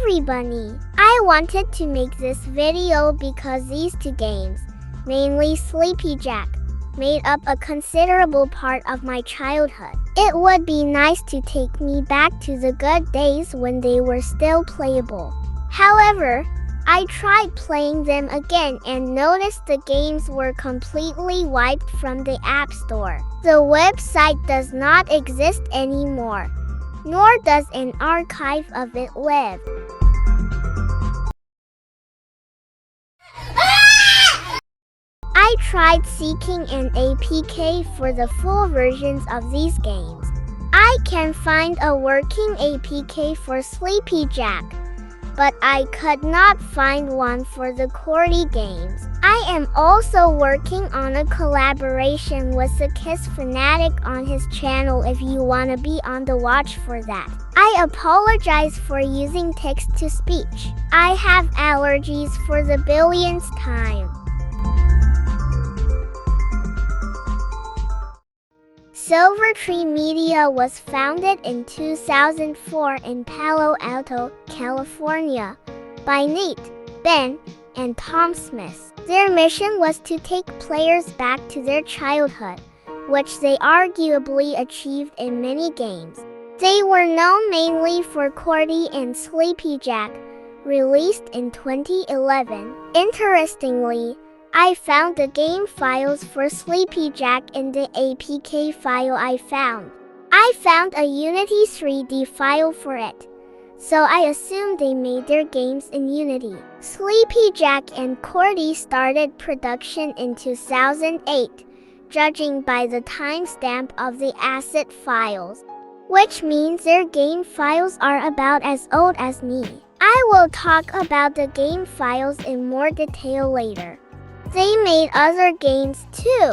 everybody! I wanted to make this video because these two games, mainly Sleepy Jack, made up a considerable part of my childhood. It would be nice to take me back to the good days when they were still playable. However, I tried playing them again and noticed the games were completely wiped from the App Store. The website does not exist anymore, nor does an archive of it live. I tried seeking an APK for the full versions of these games. I can find a working APK for Sleepy Jack, but I could not find one for the Cordy games. I am also working on a collaboration with the Kiss Fanatic on his channel if you wanna be on the watch for that. I apologize for using text-to-speech. I have allergies for the billionth time. SilverTree Media was founded in 2004 in Palo Alto, California, by Nate, Ben, and Tom Smith. Their mission was to take players back to their childhood, which they arguably achieved in many games. They were known mainly for Cordy and Sleepy Jack, released in 2011. Interestingly, I found the game files for Sleepy Jack in the APK file I found. I found a Unity 3D file for it, so I assumed they made their games in Unity. Sleepy Jack and Cordy started production in 2008, judging by the timestamp of the asset files, which means their game files are about as old as me. I will talk about the game files in more detail later. They made other games too,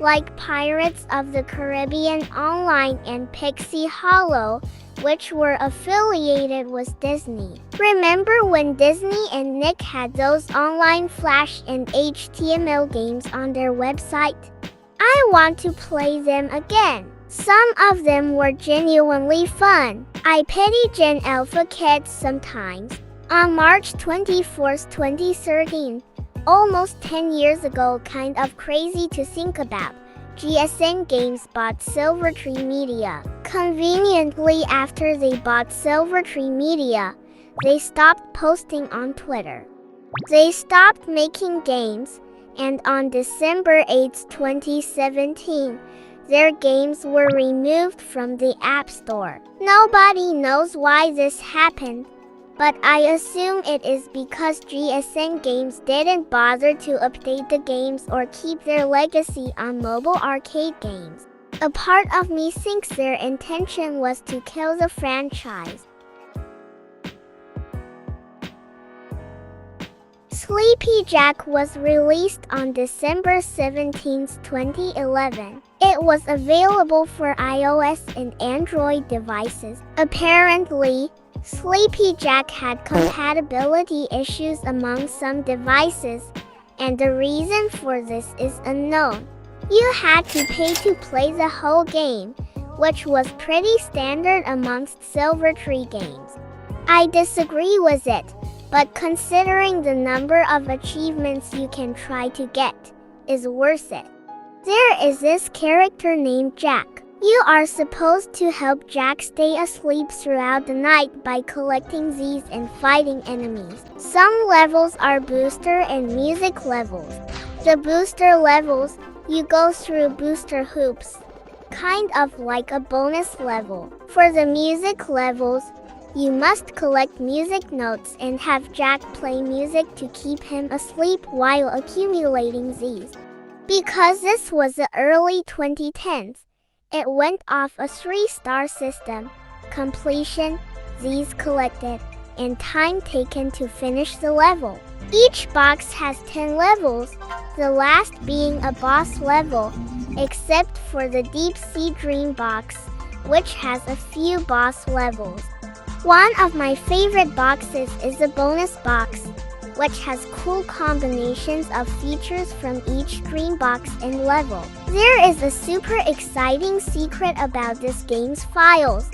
like Pirates of the Caribbean Online and Pixie Hollow, which were affiliated with Disney. Remember when Disney and Nick had those online Flash and HTML games on their website? I want to play them again. Some of them were genuinely fun. I pity Gen Alpha kids sometimes. On March 24, 2013, almost 10 years ago, kind of crazy to think about, GSN Games bought SilverTree Media. Conveniently after they bought SilverTree Media, they stopped posting on Twitter. They stopped making games, and on December 8, 2017, their games were removed from the App Store. Nobody knows why this happened, but I assume it is because GSN Games didn't bother to update the games or keep their legacy on mobile arcade games. A part of me thinks their intention was to kill the franchise. Sleepy Jack was released on December 17, 2011. It was available for iOS and Android devices. Apparently, Sleepy Jack had compatibility issues among some devices, and the reason for this is unknown. You had to pay to play the whole game, which was pretty standard amongst SilverTree games. I disagree with it, but considering the number of achievements you can try to get, is worth it. There is this character named Jack. You are supposed to help Jack stay asleep throughout the night by collecting these and fighting enemies. Some levels are booster and music levels. The booster levels, you go through booster hoops, kind of like a bonus level. For the music levels, you must collect music notes and have Jack play music to keep him asleep while accumulating these. Because this was the early 2010s, it went off a 3-star system: completion, Z's collected, and time taken to finish the level. Each box has 10 levels, the last being a boss level, except for the Deep Sea Dream box, which has a few boss levels. One of my favorite boxes is the bonus box, which has cool combinations of features from each dream box and level. There is a super exciting secret about this game's files.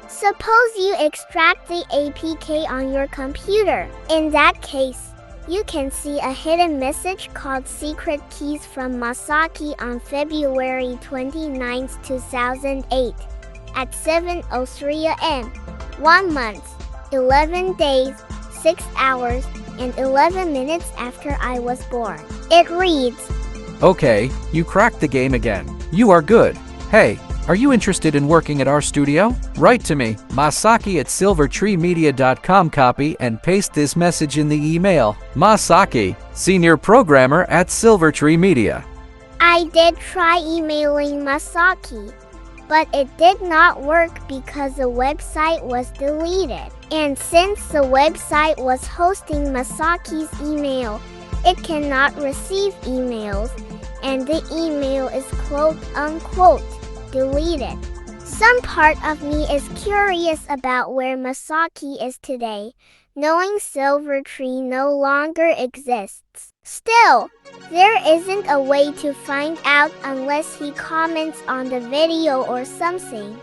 Suppose you extract the APK on your computer. In that case, you can see a hidden message called Secret Keys from Masaki on February 29, 2008 at 7:03 a.m. 1 month, 11 days, 6 hours, and 11 minutes after I was born. It reads, Okay, you cracked the game again. You are good. Hey, are you interested in working at our studio? Write to me, Masaki at SilverTreeMedia.com. Copy and paste this message in the email. Masaki, Senior Programmer at SilverTree Media. I did try emailing Masaki, but it did not work because the website was deleted. And since the website was hosting Masaki's email, it cannot receive emails, and the email is quote-unquote deleted. Some part of me is curious about where Masaki is today, knowing SilverTree no longer exists. Still, there isn't a way to find out unless he comments on the video or something.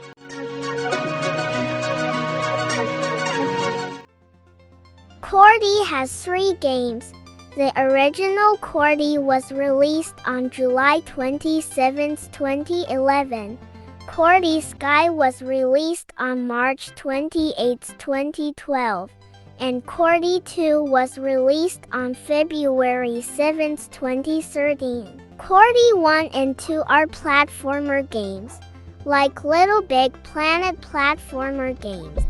Cordy has 3 games. The original Cordy was released on July 27, 2011. Cordy Sky was released on March 28, 2012. And Cordy 2 was released on February 7, 2013. Cordy 1 and 2 are platformer games, like Little Big Planet platformer games.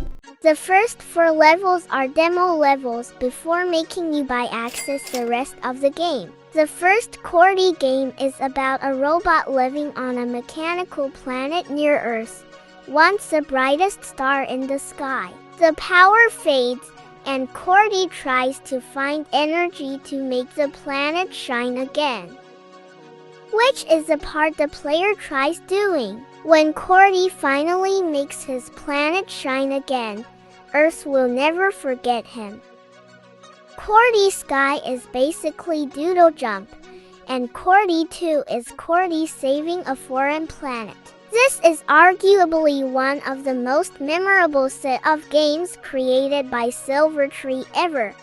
The first 4 levels are demo levels before making you buy access the rest of the game. The first Cordy game is about a robot living on a mechanical planet near Earth, once the brightest star in the sky. The power fades, and Cordy tries to find energy to make the planet shine again, which is the part the player tries doing. When Cordy finally makes his planet shine again, Earth will never forget him. Cordy Sky is basically Doodle Jump, and Cordy 2 is Cordy saving a foreign planet. This is arguably one of the most memorable set of games created by SilverTree ever.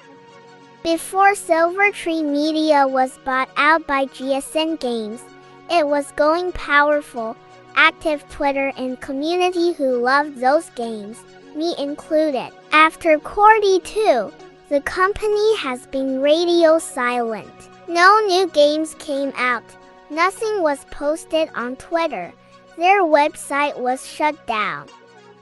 Before SilverTree Media was bought out by GSN Games, it was going powerful, active Twitter and community who loved those games, me included. After Cordy 2, the company has been radio silent. No new games came out. Nothing was posted on Twitter. Their website was shut down,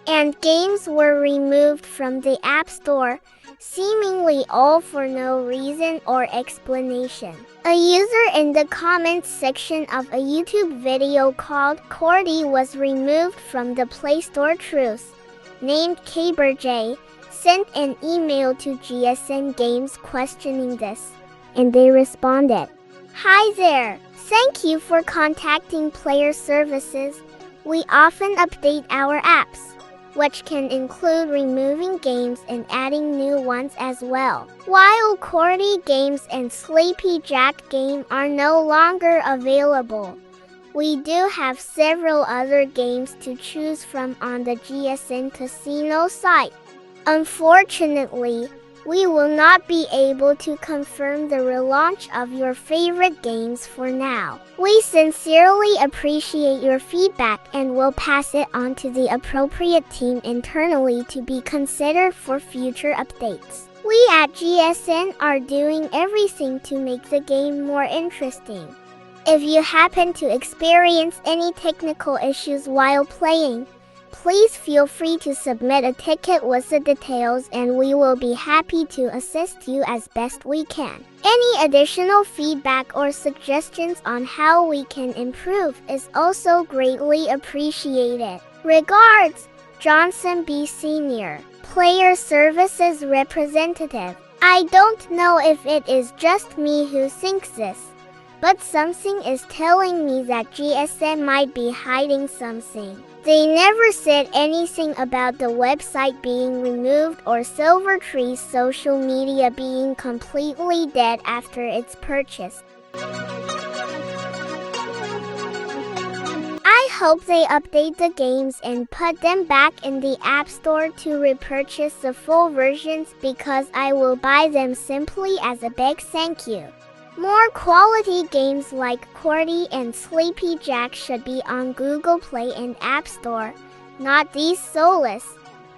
and games were removed from the App Store, seemingly all for no reason or explanation. A user in the comments section of a YouTube video called Cordy was removed from the Play Store Truth, named KaberJ, sent an email to GSN Games questioning this, and they responded, "Hi there. Thank you for contacting Player Services. We often update our apps, which can include removing games and adding new ones as well. While Cordy Games and Sleepy Jack Game are no longer available, we do have several other games to choose from on the GSN Casino site. Unfortunately, we will not be able to confirm the relaunch of your favorite games for now. We sincerely appreciate your feedback and will pass it on to the appropriate team internally to be considered for future updates. We at GSN are doing everything to make the game more interesting. If you happen to experience any technical issues while playing, please feel free to submit a ticket with the details and we will be happy to assist you as best we can. Any additional feedback or suggestions on how we can improve is also greatly appreciated. Regards, Johnson B. Sr., Player Services Representative. I don't know if it is just me who thinks this, but something is telling me that GSN might be hiding something. They never said anything about the website being removed or SilverTree's social media being completely dead after its purchase. I hope they update the games and put them back in the App Store to repurchase the full versions because I will buy them simply as a big thank you. More quality games like Cordy and Sleepy Jack should be on Google Play and App Store, not these soulless,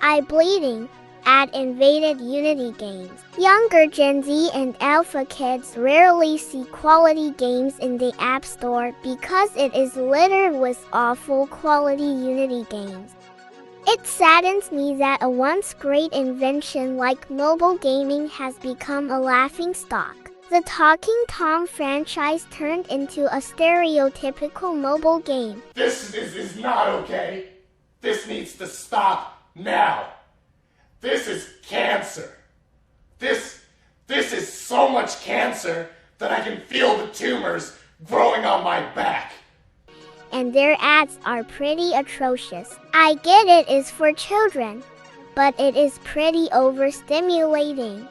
eye-bleeding, ad-invaded Unity games. Younger Gen Z and Alpha kids rarely see quality games in the App Store because it is littered with awful quality Unity games. It saddens me that a once great invention like mobile gaming has become a laughingstock. The Talking Tom franchise turned into a stereotypical mobile game. This is not okay. This needs to stop now. This is cancer. This is so much cancer that I can feel the tumors growing on my back. And their ads are pretty atrocious. I get it is for children, but it is pretty overstimulating.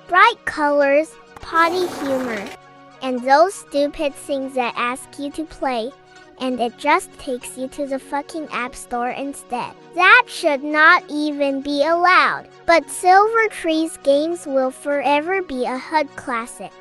Bright colors, potty humor, and those stupid things that ask you to play, and it just takes you to the fucking App Store instead. That should not even be allowed. But SilverTree's games will forever be a HUD classic.